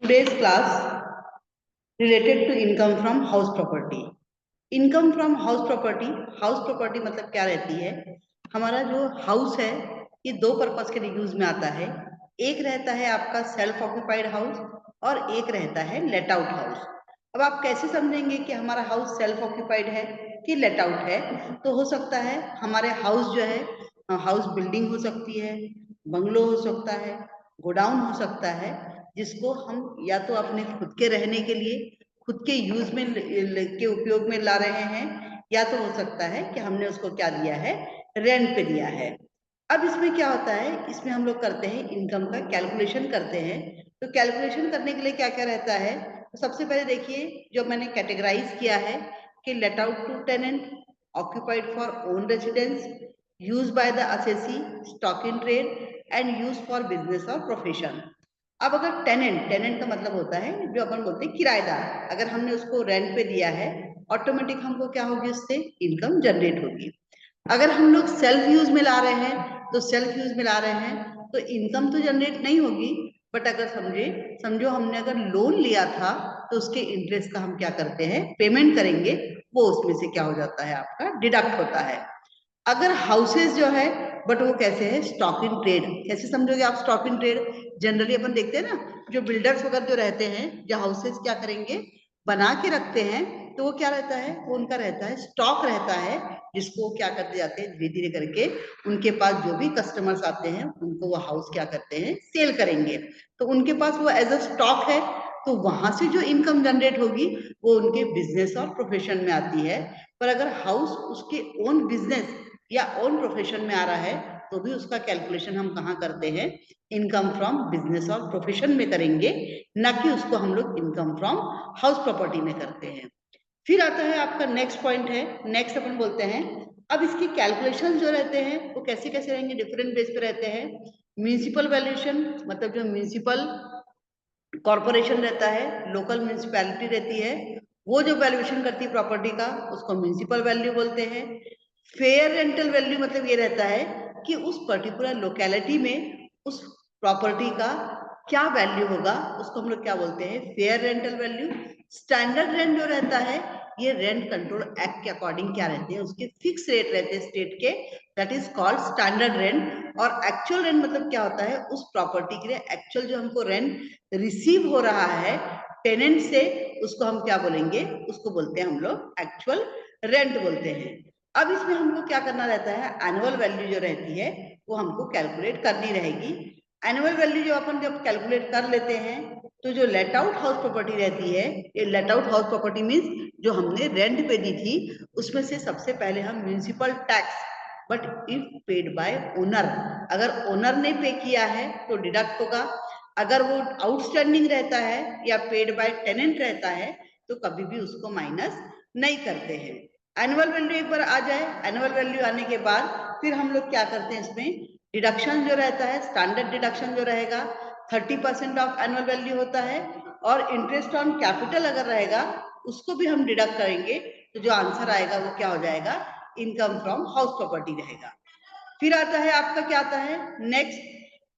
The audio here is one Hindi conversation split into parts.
today's class related to income from house property. Income from house property मतलब क्या रहती है? हमारा जो हाउस है ये दो पर्पस के लिए यूज में आता है। एक रहता है आपका सेल्फ ऑक्यूपाइड हाउस और एक रहता है लेट आउट हाउस। अब आप कैसे समझेंगे कि हमारा हाउस सेल्फ ऑक्यूपाइड है कि लेट आउट है? तो हो सकता है हमारे हाउस जो है, हाउस बिल्डिंग हो सकती है, बंगलो हो सकता है, गोडाउन हो सकता है, जिसको हम या तो अपने खुद के रहने के लिए, खुद के यूज में के उपयोग में ला रहे हैं, या तो हो सकता है कि हमने उसको क्या दिया है, रेंट पे दिया है। अब इसमें क्या होता है, इसमें हम लोग करते हैं इनकम का कैलकुलेशन करते हैं। तो कैलकुलेशन करने के लिए क्या क्या रहता है, तो सबसे पहले देखिए जो मैंने कैटेगराइज किया है कि let out to tenant, occupied for own residence, use by the assessee, stock in trade and use for business और प्रोफेशन। अब अगर टेनेंट का मतलब होता है जो अपन बोलते हैं किराएदार, अगर हमने उसको रेंट पे दिया है ऑटोमेटिक हमको क्या होगी, उससे इनकम जनरेट होगी। अगर हम लोग सेल्फ यूज में ला रहे हैं तो सेल्फ यूज में ला रहे हैं तो इनकम तो जनरेट नहीं होगी, बट अगर समझो हमने अगर लोन लिया था तो उसके इंटरेस्ट का हम क्या करते हैं, पेमेंट करेंगे, वो उसमें से क्या हो जाता है, आपका डिडक्ट होता है। अगर हाउसेस जो है, बट वो कैसे है, स्टॉक इन ट्रेड। कैसे समझोगे आप स्टॉक इन ट्रेड? जनरली अपन देखते हैं ना, जो बिल्डर्स वगैरह जो रहते हैं, जो हाउसेस क्या करेंगे, बना के रखते हैं, तो वो क्या रहता है, वो उनका रहता है स्टॉक रहता है, जिसको क्या करते जाते हैं धीरे धीरे करके उनके पास जो भी कस्टमर्स आते हैं उनको वो हाउस क्या करते हैं, सेल करेंगे। तो उनके पास वो एज अ स्टॉक है, तो वहां से जो इनकम जनरेट होगी वो उनके बिजनेस और प्रोफेशन में आती है। पर अगर हाउस उसके ओन बिजनेस या ओन प्रोफेशन में आ रहा है तो भी उसका कैलकुलेशन हम कहाँ करते हैं, इनकम फ्रॉम बिजनेस और प्रोफेशन में करेंगे, ना कि उसको हम लोग इनकम फ्रॉम हाउस प्रॉपर्टी में करते हैं। फिर आता है आपका नेक्स्ट पॉइंट है, नेक्स्ट अपन बोलते हैं अब इसकी कैलकुलेशन जो रहते हैं वो कैसे कैसे रहेंगे, डिफरेंट बेस पे रहते हैं। म्यूनिसिपल वैल्यूएशन मतलब जो म्यूनिसिपल कॉर्पोरेशन रहता है, लोकल म्यूनिसिपैलिटी रहती है, वो जो वैल्यूएशन करती है प्रॉपर्टी का उसको म्यूनिसिपल वैल्यू बोलते हैं। फेयर रेंटल वैल्यू मतलब ये रहता है कि उस पर्टिकुलर लोकेलिटी में उस प्रॉपर्टी का क्या वैल्यू होगा, उसको हम लोग क्या बोलते हैं, fair rental value. Standard rent जो रहता है, ये रेंट कंट्रोल एक्ट के अकॉर्डिंग क्या रहते हैं, उसके फिक्स रेट रहते हैं स्टेट के, that is called standard rent. और एक्चुअल रेंट मतलब क्या होता है, उस प्रॉपर्टी के लिए एक्चुअल जो हमको रेंट रिसीव हो रहा है टेनेंट से, उसको हम क्या बोलेंगे, उसको बोलते हैं हम लोग एक्चुअल रेंट बोलते हैं। अब इसमें हमको क्या करना रहता है, एनुअल वैल्यू जो रहती है वो हमको कैलकुलेट करनी रहेगी। एनुअल वैल्यू जो अपन जब कैलकुलेट कर लेते हैं तो जो लेट आउट हाउस प्रॉपर्टी रहती है, ये let out house property means जो हमने रेंट पे दी थी, उसमें से सबसे पहले हम municipal tax, but if paid by owner, अगर ओनर ने पे किया है तो डिडक्ट होगा। अगर वो आउटस्टैंडिंग रहता है या पेड बाय टेनेंट रहता है तो कभी भी उसको माइनस नहीं करते हैं। एनुअल वैल्यू एक बार आ जाए, एनुअल वैल्यू आने के बाद फिर हम लोग क्या करते हैं, इसमें डिडक्शन जो रहता है, स्टैंडर्ड डिडक्शन जो रहेगा 30% ऑफ एनुअल वैल्यू होता है, और इंटरेस्ट ऑन कैपिटल अगर रहेगा उसको भी हम डिडक्ट करेंगे, तो जो आंसर आएगा वो क्या हो जाएगा, इनकम फ्रॉम हाउस प्रॉपर्टी रहेगा। फिर आता है आपका क्या आता है नेक्स्ट,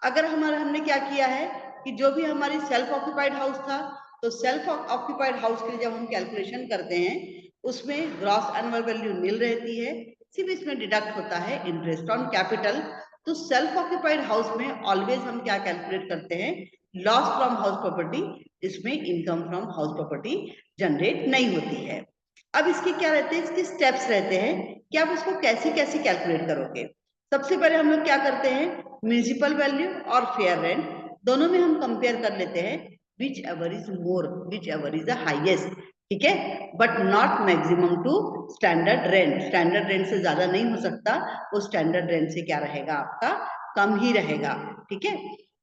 अगर हमारा हमने क्या किया है कि जो भी हमारी सेल्फ ऑक्यूपाइड हाउस था, तो सेल्फ ऑक्यूपाइड हाउस के लिए जब हम कैलकुलेशन करते हैं उसमें ग्रॉस एनुअल वैल्यू नील रहती है, सिर्फ इसमें डिडक्ट होता है इंटरेस्ट ऑन कैपिटल। तो सेल्फ ऑक्यूपाइड हाउस में ऑलवेज हम क्या कैलकुलेट करते हैं, लॉस फ्रॉम हाउस प्रॉपर्टी, इसमें income from house property generate नहीं होती है। अब इसके क्या रहते हैं, इसके स्टेप्स रहते हैं कि आप उसको कैसे कैसे कैलकुलेट करोगे। सबसे पहले हम लोग क्या करते हैं, म्यूनिसिपल वैल्यू और फेयर रेंट दोनों में हम कंपेयर कर लेते हैं, whichever is more, whichever is the highest, ठीक है, but not maximum to standard rent, standard rent से ज्यादा नहीं हो सकता, वो स्टैंडर्ड रेंट से क्या रहेगा, आपका कम ही रहेगा, ठीक है।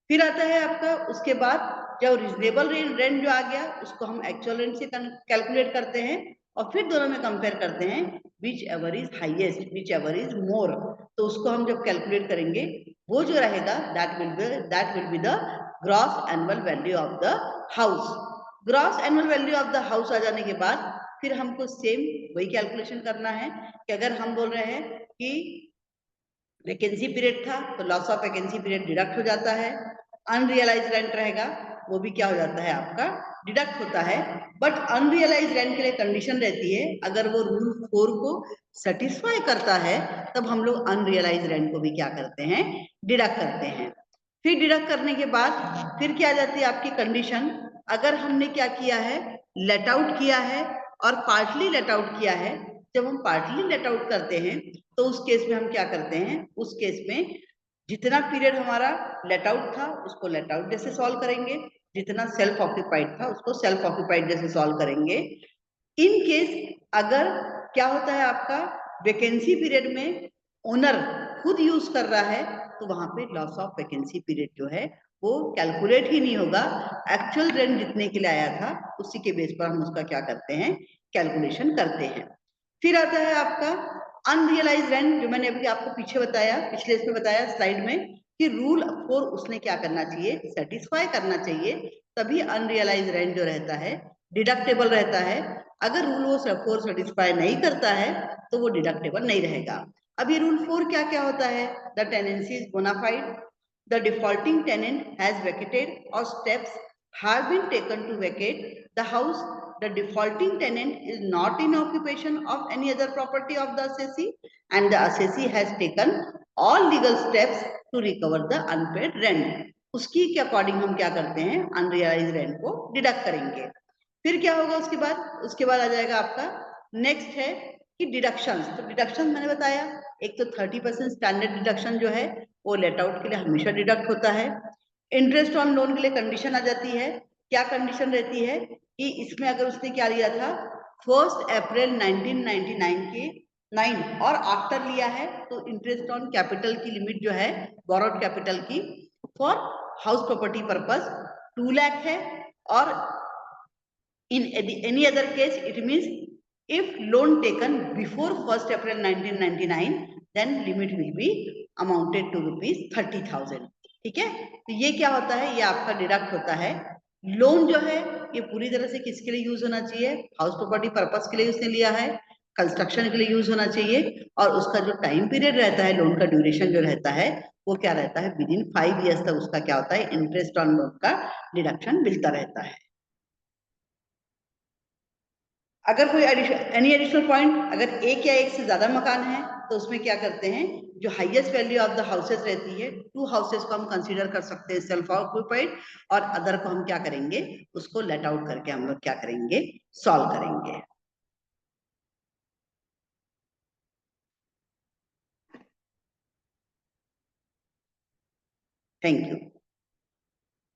फिर आता है आपका उसके बाद जब रिजनेबल रेंट जो आ गया उसको हम एक्चुअल रेंट से कैलकुलेट करते हैं, और फिर दोनों में कंपेयर करते हैं whichever is highest, whichever is more, तो उसको हम जब कैलकुलेट करेंगे वो जो रहेगा that will be the gross annual value of the house. Gross annual value of the house आ जाने के बाद फिर हमको सेम वही कैलकुलेशन करना है कि अगर हम बोल रहे हैं कि वैकेंसी पीरियड था तो loss of vacancy period deduct हो जाता है, अनरियलाइज रेंट रहेगा वो भी क्या हो जाता है आपका डिडक्ट होता है। बट अनरियलाइज रेंट के लिए कंडीशन रहती है, अगर वो रूल 4 को सेटिस्फाई करता है तब हम लोग अनरियलाइज रेंट को भी क्या करते हैं, डिडक्ट करते हैं। फिर डिडक्ट करने के बाद फिर क्या आ जाती है आपकी कंडीशन, अगर हमने क्या किया है, लेट आउट किया है और पार्टली लेट आउट किया है। जब हम पार्टली लेट आउट करते हैं तो उस केस में हम क्या करते हैं, उस केस में जितना पीरियड हमारा लेट आउट था उसको लेट आउट जैसे सॉल्व करेंगे, जितना सेल्फ ऑक्यूपाइड था उसको सेल्फ ऑक्यूपाइड जैसे सॉल्व करेंगे। इन केस अगर क्या होता है आपका वैकेंसी पीरियड में ओनर खुद यूज कर रहा है तो वहां पे लॉस ऑफ वैकेंसी पीरियड जो है वो कैलकुलेट ही नहीं होगा, एक्चुअल रेंट जितने के लिए आया था उसी के बेस पर हम उसका क्या करते हैं, कैलकुलेशन करते हैं। फिर आता है आपका अनरियलाइज रेंट, जो मैंने अभी आपको पीछे बताया, पिछले इसमें बताया स्लाइड में कि रूल 4 उसने क्या करना चाहिए, सेटिस्फाई करना चाहिए, तभी अनरियलाइज रेंट जो रहता है डिडक्टेबल रहता है। अगर रूल वो 4 सेटिस्फाई नहीं करता है तो वो डिडक्टेबल नहीं रहेगा। अभी रूल 4 क्या क्या होता है, the tenancy is bona fide, the defaulting tenant has vacated or steps have been taken to vacate the house, the defaulting tenant is not in occupation of any other property of the assessee and the assessee has taken all legal steps to recover the unpaid rent, उसकी के अकॉर्डिंग हम क्या करते हैं, अनरियलाइज रेंट को डिडक्ट करेंगे। फिर क्या होगा उसके बाद, उसके बाद आ जाएगा आपका नेक्स्ट है कि डिडक्शंस। तो डिडक्शन मैंने बताया, एक तो 30% स्टैंडर्ड डिडक्शन जो है वो लेट आउट के लिए हमेशा डिडक्ट होता है। इंटरेस्ट ऑन लोन के लिए कंडीशन आ जाती है, क्या कंडीशन रहती है कि इसमें अगर उसने क्या लिया था 1 अप्रैल 1999 के 9 और आफ्टर लिया है तो इंटरेस्ट ऑन कैपिटल की लिमिट जो है बोरोड कैपिटल की for house property purpose 2 lakh है, और in any other case it means if loan taken before 1st April 1999 then limit will be amounted to rupees 30,000। ठीक है, तो ये क्या होता है, ये आपका डिडक्ट होता है। लोन जो है ये पूरी तरह से किसके लिए यूज होना चाहिए, हाउस प्रॉपर्टी पर्पस के लिए उसने लिया है, कंस्ट्रक्शन के लिए यूज होना चाहिए, और उसका जो टाइम पीरियड रहता है, लोन का ड्यूरेशन जो रहता है वो क्या रहता है, विद इन 5 ईयर्स तक उसका क्या होता है, इंटरेस्ट ऑन लोन का डिडक्शन मिलता रहता है। अगर कोई एनी एडिशनल पॉइंट, अगर एक या एक से ज्यादा मकान है तो उसमें क्या करते हैं, जो highest value of the houses रहती है, 2 हाउसेस को हम कंसीडर कर सकते हैं सेल्फ ऑक्यूपाइड, और अदर को हम क्या करेंगे, उसको लेट आउट करके हम लोग क्या करेंगे, सॉल्व करेंगे। Thank you.